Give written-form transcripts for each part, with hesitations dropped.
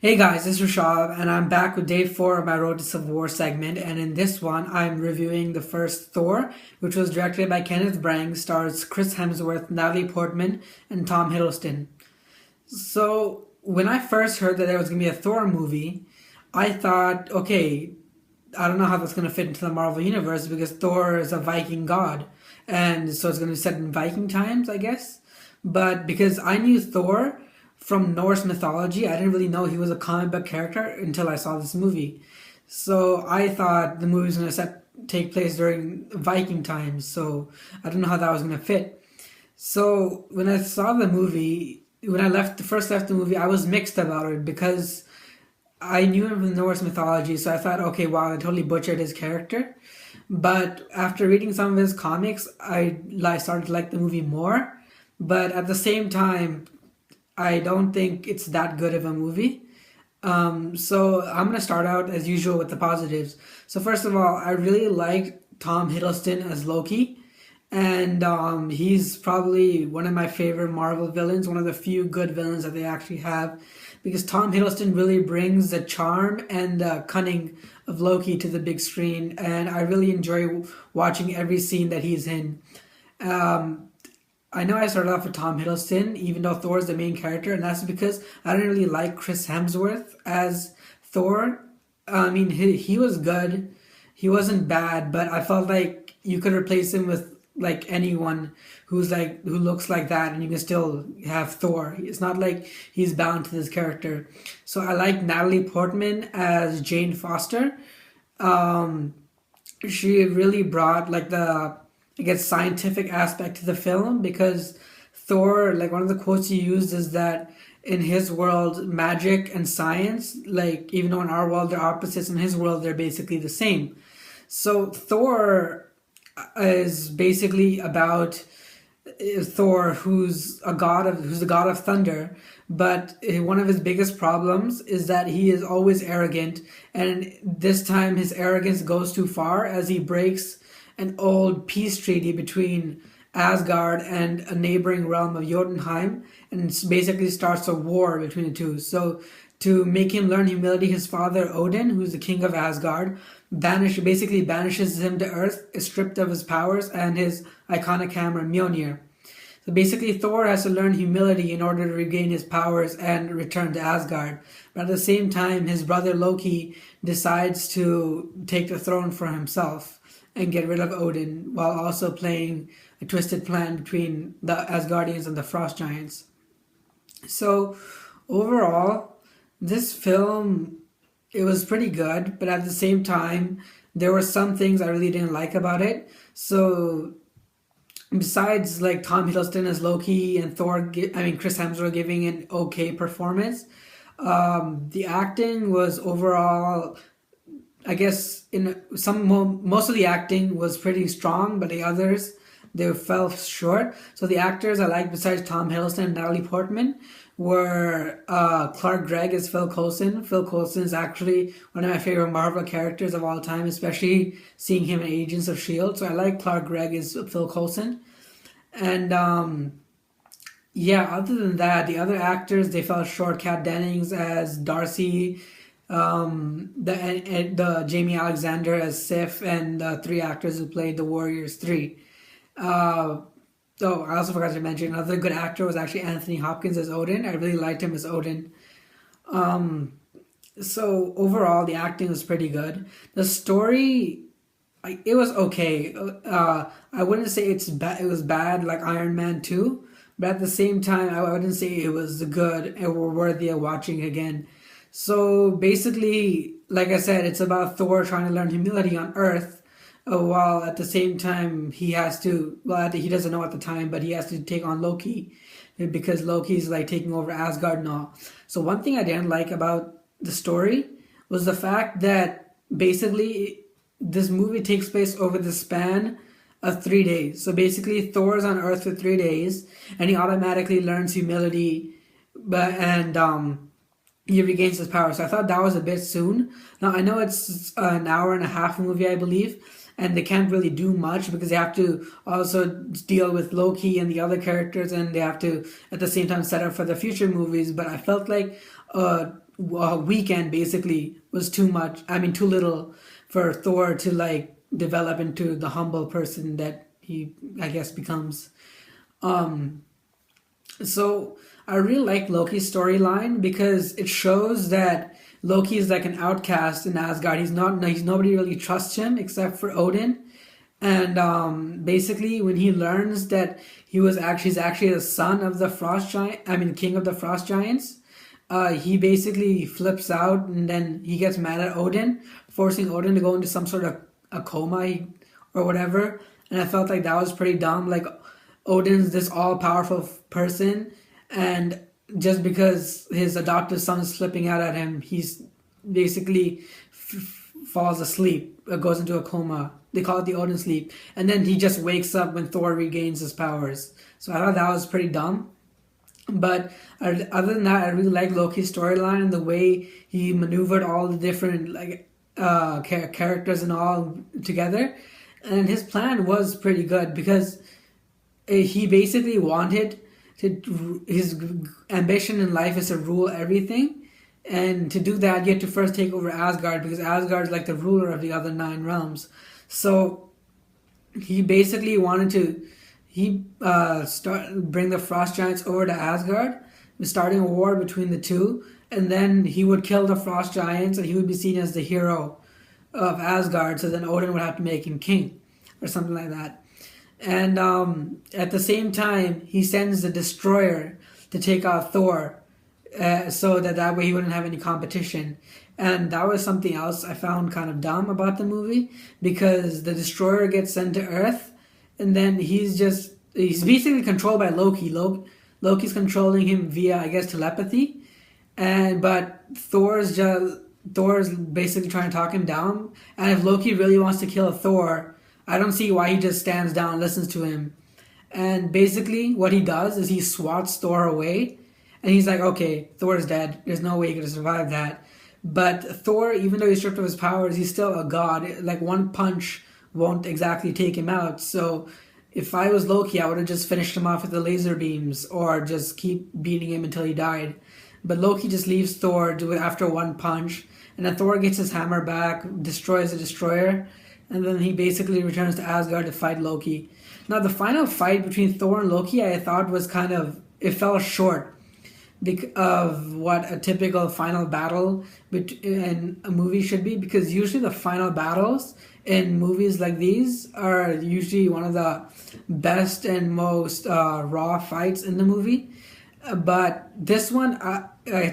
Hey guys, this is Rashab, and I'm back with day 4 of my Road to Civil War segment. And in this one, I'm reviewing the first Thor, which was directed by Kenneth Branagh, stars Chris Hemsworth, Natalie Portman, and Tom Hiddleston. So, when I first heard that there was going to be a Thor movie, I thought, okay, I don't know how that's going to fit into the Marvel Universe because Thor is a Viking god. And so it's going to be set in Viking times, I guess. But because I knew Thor from Norse mythology, I didn't really know he was a comic book character until I saw this movie. So I thought the movie was going to take place during Viking times. So I don't know how that was going to fit. So when I saw the movie, when I first left the movie, I was mixed about it because I knew him from Norse mythology, so I thought, okay, wow, I totally butchered his character. But after reading some of his comics, I started to like the movie more. But at the same time, I don't think it's that good of a movie. So I'm gonna start out as usual with the positives. So first of all, I really liked Tom Hiddleston as Loki, and he's probably one of my favorite Marvel villains, one of the few good villains that they actually have, because Tom Hiddleston really brings the charm and the cunning of Loki to the big screen, and I really enjoy watching every scene that he's in. Um, I know I started off with Tom Hiddleston, even though Thor is the main character, and that's because I didn't really like Chris Hemsworth as Thor. I mean, he was good, he wasn't bad, but I felt like you could replace him with like anyone who looks like that, and you can still have Thor. It's not like he's bound to this character. So I like Natalie Portman as Jane Foster. Um, she really brought like the I guess scientific aspect to the film because Thor, like one of the quotes he used is that in his world, magic and science, like even though in our world they're opposites, in his world they're basically the same. So Thor is basically about Thor, who's the god of thunder, but one of his biggest problems is that he is always arrogant, and this time his arrogance goes too far as he breaks an old peace treaty between Asgard and a neighboring realm of Jotunheim, and basically starts a war between the two. So to make him learn humility, his father Odin, who's the king of Asgard, basically banishes him to Earth, is stripped of his powers and his iconic hammer Mjolnir. So basically, Thor has to learn humility in order to regain his powers and return to Asgard. But at the same time, his brother Loki decides to take the throne for himself and get rid of Odin, while also playing a twisted plan between the Asgardians and the Frost Giants. So overall, this film, it was pretty good, but at the same time, there were some things I really didn't like about it. So besides like Tom Hiddleston as Loki and Chris Hemsworth giving an okay performance, the acting was overall, I guess most of the acting was pretty strong, but the others they fell short. So the actors I like besides Tom Hiddleston and Natalie Portman were Clark Gregg as Phil Coulson. Phil Coulson is actually one of my favorite Marvel characters of all time, especially seeing him in Agents of Shield. So I like Clark Gregg as Phil Coulson, and yeah. Other than that, the other actors they fell short. Kat Dennings as Darcy, the Jamie Alexander as Sif, and the three actors who played the Warriors 3. Uh, oh, I also forgot to mention another good actor was actually Anthony Hopkins as Odin. I really liked him as Odin. Um, so overall, the acting was pretty good. The story, it was okay. I wouldn't say it's bad. It was bad like Iron Man 2, but at the same time, I wouldn't say it was good and were worthy of watching again. So basically, like I said, it's about Thor trying to learn humility on Earth, while at the same time he doesn't know at the time, but he has to take on Loki because Loki's like taking over Asgard and all. So one thing I didn't like about the story was the fact that basically this movie takes place over the span of 3 days. So basically, Thor is on Earth for 3 days, and he automatically learns humility, but he regains his power. So I thought that was a bit soon. Now I know it's an hour and a half movie, I believe, and they can't really do much because they have to also deal with Loki and the other characters, and they have to at the same time set up for the future movies. But I felt like weekend basically was too much. I mean, too little for Thor to like develop into the humble person that he, I guess, becomes. Um, so I really like Loki's storyline because it shows that Loki is like an outcast in Asgard. He's nobody really trusts him except for Odin. And basically, when he learns that he's actually the son of the frost giant, I mean, king of the frost giants, he basically flips out and then he gets mad at Odin, forcing Odin to go into some sort of a coma or whatever. And I felt like that was pretty dumb. Like, Odin's this all powerful person, and just because his adopted son is flipping out at him, he's basically falls asleep, goes into a coma. They call it the Odin sleep, and then he just wakes up when Thor regains his powers. So I thought that was pretty dumb. But other than that, I really like Loki's storyline and the way he maneuvered all the different like characters and all together. And his plan was pretty good because he basically wanted to. His ambition in life is to rule everything, and to do that, you have to first take over Asgard because Asgard is like the ruler of the other nine realms. So he basically wanted to bring the frost giants over to Asgard, starting a war between the two, and then he would kill the frost giants, and he would be seen as the hero of Asgard. So then Odin would have to make him king, or something like that. And at the same time, he sends the destroyer to take out Thor, so that way he wouldn't have any competition. And that was something else I found kind of dumb about the movie because the destroyer gets sent to Earth, and then he's basically controlled by Loki. Loki's controlling him via, I guess, telepathy, but Thor's basically trying to talk him down. And if Loki really wants to kill Thor, I don't see why he just stands down and listens to him. And basically, what he does is he swats Thor away, and he's like, "Okay, Thor's dead. There's no way he could survive that." But Thor, even though he's stripped of his powers, he's still a god. Like, one punch won't exactly take him out. So if I was Loki, I would have just finished him off with the laser beams or just keep beating him until he died. But Loki just leaves Thor after one punch, and then Thor gets his hammer back, destroys the destroyer, and then he basically returns to Asgard to fight Loki. Now, the final fight between Thor and Loki, I thought was it fell short of what a typical final battle in a movie should be, because usually the final battles in movies like these are usually one of the best and most raw fights in the movie. But this one I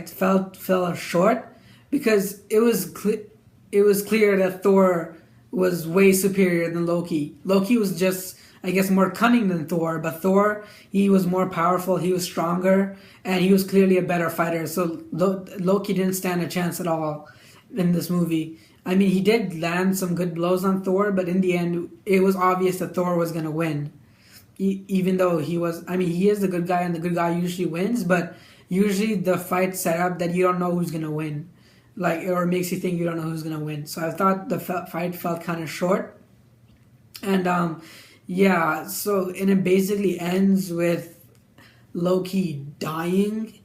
felt fell short because it was clear that Thor was way superior than Loki. Loki was just, I guess, more cunning than Thor, but Thor, he was more powerful, he was stronger, and he was clearly a better fighter. So Loki didn't stand a chance at all in this movie. I mean, he did land some good blows on Thor, but in the end, it was obvious that Thor was going to win. Even though he is the good guy, and the good guy usually wins, but usually the fight's set up that you don't know who's going to win. Or it makes you think you don't know who's going to win. So I thought the fight felt kind of short. And and it basically ends with Loki dying,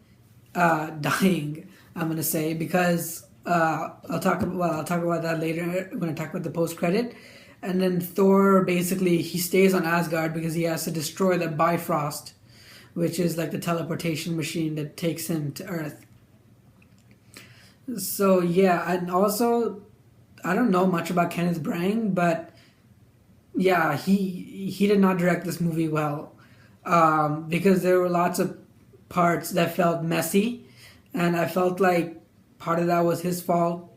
I'm gonna say, because I'll talk about that later when I talk about the post credit. And then Thor basically he stays on Asgard because he has to destroy the Bifrost, which is like the teleportation machine that takes him to Earth. So yeah, and also I don't know much about Kenneth Branagh, but yeah, he did not direct this movie well, because there were lots of parts that felt messy, and I felt like part of that was his fault,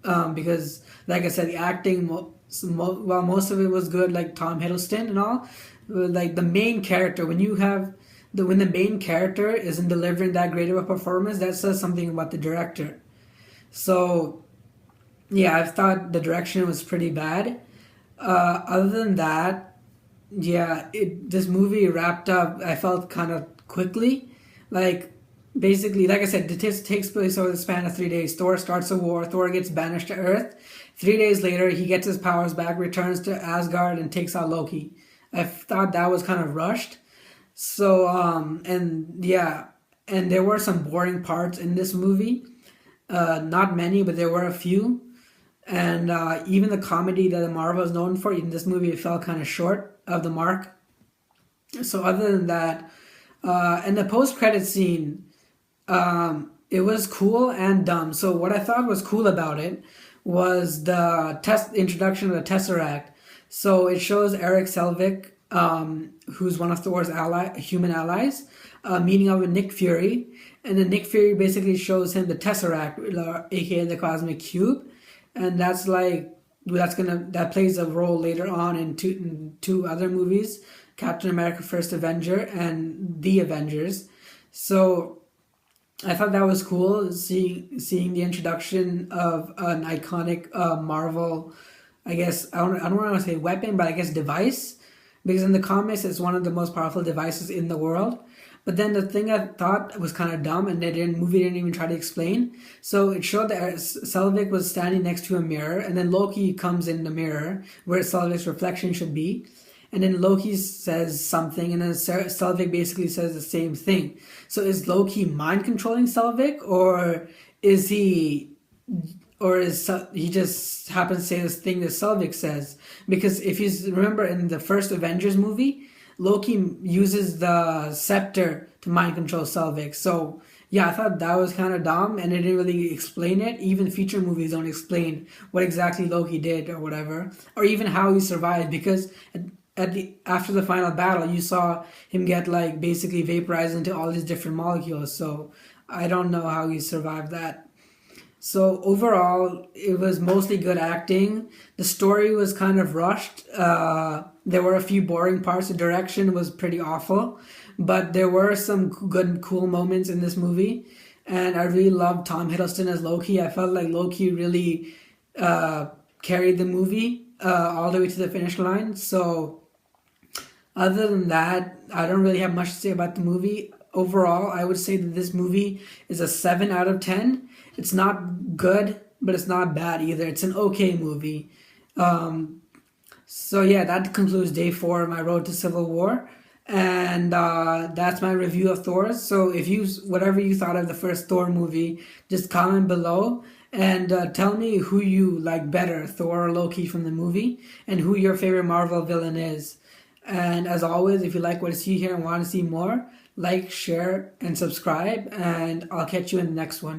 because, like I said, the acting, while most of it was good, like Tom Hiddleston and all, like the main character, when the main character isn't delivering that great of a performance, that says something about the director. So yeah, I thought the direction was pretty bad. Other than that, yeah, this movie wrapped up, I felt, kind of quickly. Like, basically, like I said, it takes place over the span of 3 days. Thor starts a war, Thor gets banished to Earth. 3 days later, he gets his powers back, returns to Asgard, and takes out Loki. I thought that was kind of rushed. So, and there were some boring parts in this movie. Not many, but there were a few. And even the comedy that Marvel is known for, in this movie, it fell kind of short of the mark. So other than that, and the post-credit scene, it was cool and dumb. So what I thought was cool about it was the introduction of the Tesseract. So it shows Eric Selvig, who's one of Thor's human allies, meeting up with Nick Fury, and then Nick Fury basically shows him the Tesseract, aka the Cosmic Cube, and that plays a role later on in two other movies, Captain America: First Avenger and The Avengers. So I thought that was cool, seeing the introduction of an iconic Marvel, I guess, I don't want to say weapon, but I guess device, because in the comics it's one of the most powerful devices in the world. But then the thing I thought was kind of dumb, and the movie didn't even try to explain. So it showed that Selvig was standing next to a mirror, and then Loki comes in the mirror where Selvig's reflection should be. And then Loki says something, and then Selvig basically says the same thing. So is Loki mind controlling Selvig, or is he just happens to say this thing that Selvig says? Because if you remember in the first Avengers movie, Loki uses the scepter to mind control Selvig. So yeah, I thought that was kind of dumb, and it didn't really explain it. Even feature movies don't explain what exactly Loki did or whatever, or even how he survived, because after the final battle, you saw him get like basically vaporized into all these different molecules. So I don't know how he survived that. So overall, it was mostly good acting. The story was kind of rushed. There were a few boring parts. The direction was pretty awful, but there were some good, cool moments in this movie. And I really loved Tom Hiddleston as Loki. I felt like Loki really carried the movie all the way to the finish line. So other than that, I don't really have much to say about the movie. Overall, I would say that this movie is a 7 out of 10. It's not good, but it's not bad either. It's an okay movie. So yeah, that concludes day 4 of my road to Civil War. And that's my review of Thor. So whatever you thought of the first Thor movie, just comment below and tell me who you like better, Thor or Loki from the movie, and who your favorite Marvel villain is. And as always, if you like what you see here and want to see more, like, share, and subscribe, and I'll catch you in the next one.